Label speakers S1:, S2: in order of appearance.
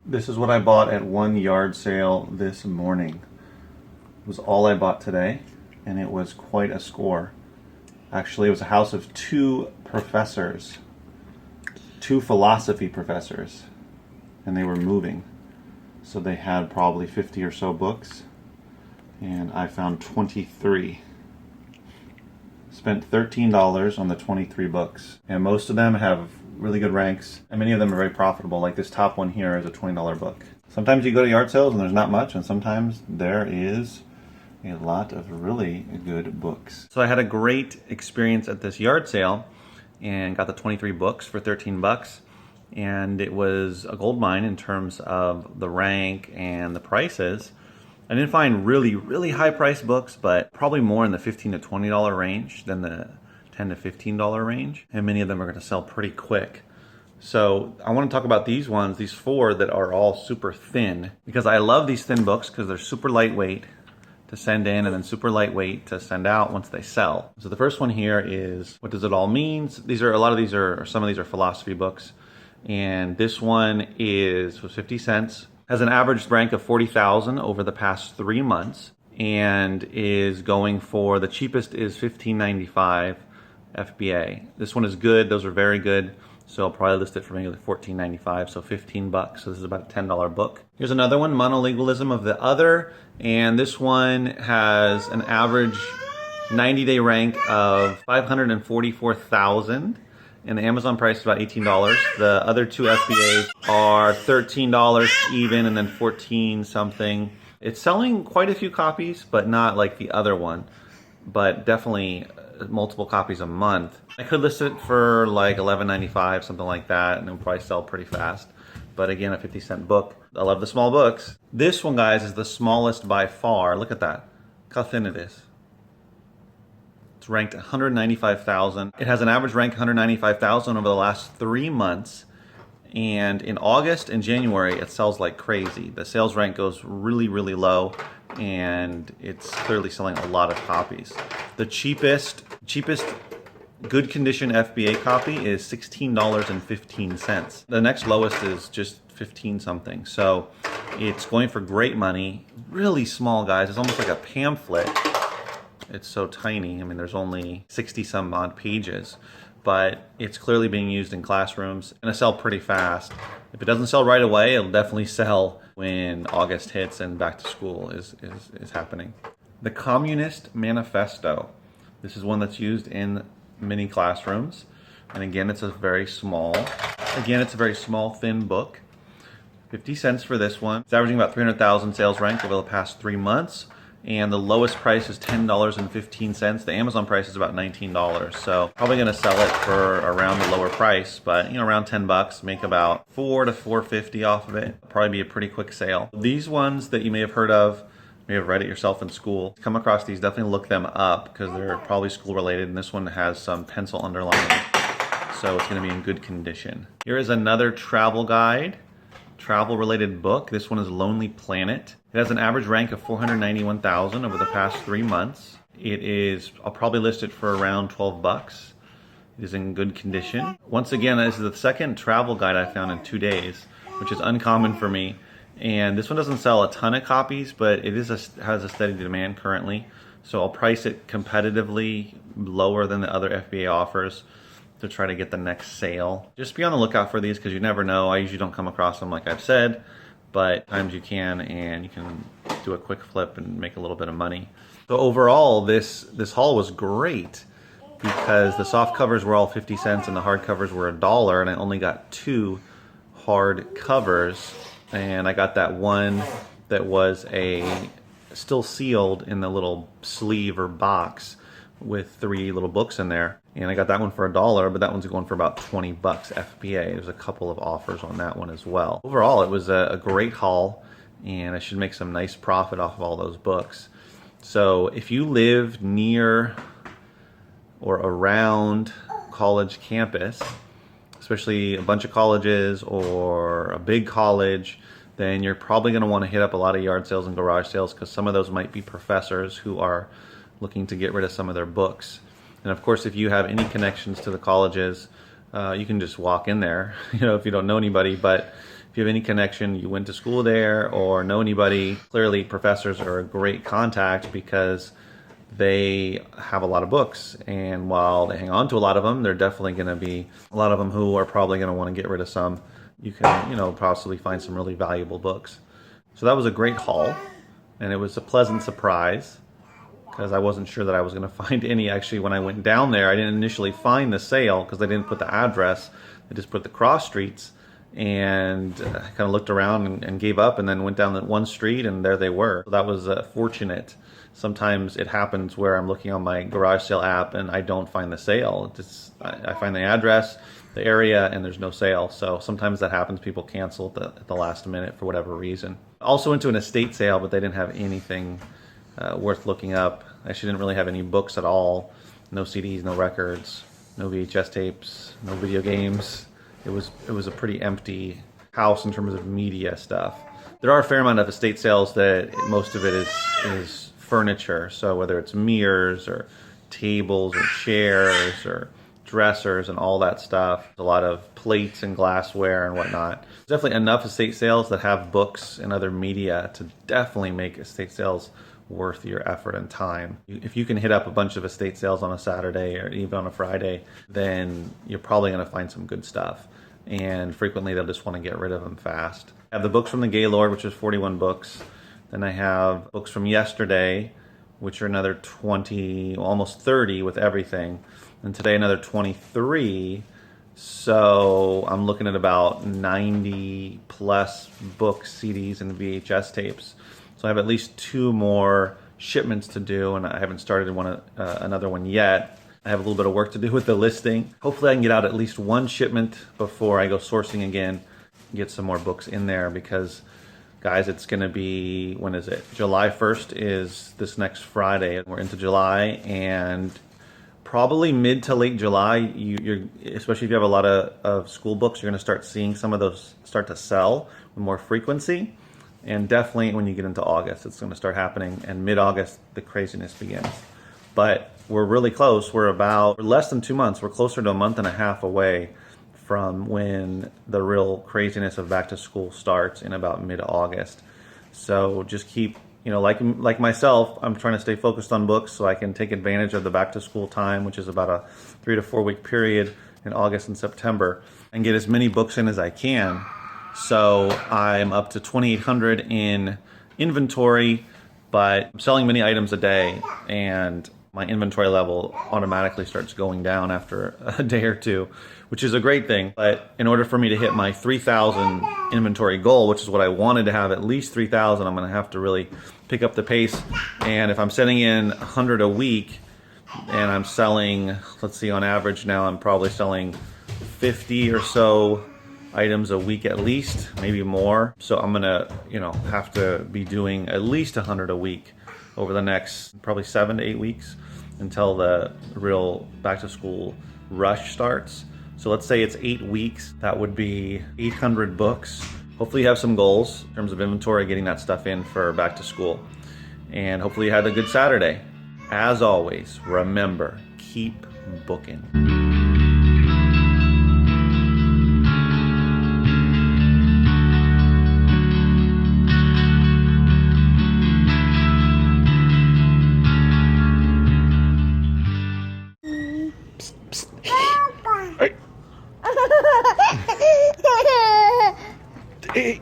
S1: This is what I bought at one yard sale this morning. It was all I bought today, and it was quite a score. Actually, it was a house of two professors, two philosophy professors, and they were moving. So they had probably 50 or so books, and I found 23. Spent $13 on the 23 books, and most of them have really good ranks, and many of them are very profitable. Like this top one here is a $20 book. Sometimes you go to yard sales and there's not much, and sometimes there is a lot of really good books. So I had a great experience at this yard sale and got the 23 books for 13 bucks. And it was a gold mine in terms of the rank and the prices. I didn't find really high priced books, but probably more in the $15 to $20 range than the $10 to $15 range. And many of them are going to sell pretty quick. So I want to talk about these ones, these four that are all super thin, because I love these thin books because they're super lightweight to send in and then super lightweight to send out once they sell. So the first one here is What Does It All Mean? Some of these are philosophy books. And this one was 50 cents. Has an average rank of 40,000 over the past 3 months, and is going for, the cheapest is $15.95 FBA. This one is good. Those are very good. So I'll probably list it for maybe like $14.95, so 15 bucks. So this is about a $10 book. Here's another one, Legalism of the Other, and this one has an average 90-day rank of 544,000. And the Amazon price is about $18. The other two FBAs are $13 even, and then 14 something. It's selling quite a few copies, but not like the other one, but definitely multiple copies a month. I could list it for like $11.95, something like that, and it'll probably sell pretty fast. But again, a 50-cent book. I love the small books. This one, guys, is the smallest by far. Look at that. Look how thin it is. It's ranked 195,000. It has an average rank 195,000 over the last 3 months. And in August and January, it sells like crazy. The sales rank goes really low, and it's clearly selling a lot of copies. The cheapest good condition FBA copy is $16.15. The next lowest is just 15 something. So it's going for great money. Really small, guys. It's almost like a pamphlet. It's so tiny. I mean, there's only 60 some odd pages, but it's clearly being used in classrooms and it'll sell pretty fast. If it doesn't sell right away, it'll definitely sell when August hits and back to school is happening. The Communist Manifesto. This is one that's used in many classrooms. And again, it's a very small, thin book. 50 cents for this one. It's averaging about 300,000 sales rank over the past 3 months. And the lowest price is $10.15. The Amazon price is about $19. So probably going to sell it for around the lower price, but around 10 bucks, make about $4 to $4.50 off of it. Probably be a pretty quick sale. These ones that you may have heard of, may have read it yourself in school. Come across these, definitely look them up because they're probably school related. And this one has some pencil underlining, so it's going to be in good condition. Here is another travel guide. Travel related book. This one is Lonely Planet. It has an average rank of 491,000 over the past 3 months. I'll probably list it for around 12 bucks. It is in good condition. Once again, this is the second travel guide I found in 2 days, which is uncommon for me. And this one doesn't sell a ton of copies, but it has a steady demand currently. So I'll price it competitively lower than the other FBA offers to try to get the next sale. Just be on the lookout for these because you never know. I usually don't come across them like I've said, but times you can, and you can do a quick flip and make a little bit of money. So overall, this haul was great because the soft covers were all 50 cents and the hard covers were $1, and I only got 2 hard covers, and I got that one that was still sealed in the little sleeve or box with 3 little books in there. And I got that one for $1, but that one's going for about 20 bucks FBA. There's a couple of offers on that one as well. Overall, it was a great haul, and I should make some nice profit off of all those books. So if you live near or around college campus, especially a bunch of colleges or a big college, then you're probably going to want to hit up a lot of yard sales and garage sales because some of those might be professors who are looking to get rid of some of their books. And of course, if you have any connections to the colleges, You can just walk in there, if you don't know anybody, but if you have any connection, you went to school there or know anybody, clearly professors are a great contact because they have a lot of books. And while they hang on to a lot of them, there are definitely going to be a lot of them who are probably going to want to get rid of some. You can, possibly find some really valuable books. So that was a great haul, and it was a pleasant surprise because I wasn't sure that I was going to find any. Actually, when I went down there, I didn't initially find the sale because they didn't put the address. They just put the cross streets, and I kind of looked around and gave up, and then went down that one street, and there they were. So that was fortunate. Sometimes it happens where I'm looking on my garage sale app and I don't find the sale. I find the address, the area, and there's no sale. So sometimes that happens. People cancel at the last minute for whatever reason. Also went to an estate sale, but they didn't have anything worth looking up. Actually didn't really have any books at all. No CDs, no records, no VHS tapes, no video games. It was a pretty empty house in terms of media stuff. There are a fair amount of estate sales that most of it is furniture. So whether it's mirrors or tables or chairs or dressers and all that stuff, a lot of plates and glassware and whatnot. There's definitely enough estate sales that have books and other media to definitely make estate sales worth your effort and time. If you can hit up a bunch of estate sales on a Saturday or even on a Friday, then you're probably going to find some good stuff. And frequently they'll just want to get rid of them fast. I have the books from the Gaylord, which is 41 books. Then I have books from yesterday, which are another 20, almost 30 with everything. And today another 23. So I'm looking at about 90 plus books, CDs, and VHS tapes. So I have at least 2 more shipments to do, and I haven't started another one yet. I have a little bit of work to do with the listing. Hopefully I can get out at least 1 shipment before I go sourcing again, get some more books in there because, guys, it's going to be, when is it? July 1st is this next Friday. We're into July, and probably mid to late July, you're especially if you have a lot of school books, you're going to start seeing some of those start to sell with more frequency. And definitely when you get into August, it's going to start happening. And mid-August, the craziness begins. But we're really close. We're less than 2 months. We're closer to a month and a half away from when the real craziness of back to school starts in about mid-August. So just keep, like myself, I'm trying to stay focused on books so I can take advantage of the back to school time, which is about a 3 to 4 week period in August and September, and get as many books in as I can. So I'm up to 2,800 in inventory, but I'm selling many items a day, and my inventory level automatically starts going down after a day or two, which is a great thing. But in order for me to hit my 3,000 inventory goal, which is what I wanted to have, at least 3,000, I'm going to have to really pick up the pace. And if I'm sending in 100 a week and I'm selling, let's see, on average now I'm probably selling 50 or so items a week at least, maybe more. So I'm going to, have to be doing at least 100 a week over the next probably 7 to 8 weeks until the real back to school rush starts. So let's say it's 8 weeks. That would be 800 books. Hopefully you have some goals in terms of inventory, getting that stuff in for back to school. And hopefully you had a good Saturday. As always, remember, keep booking. Hey.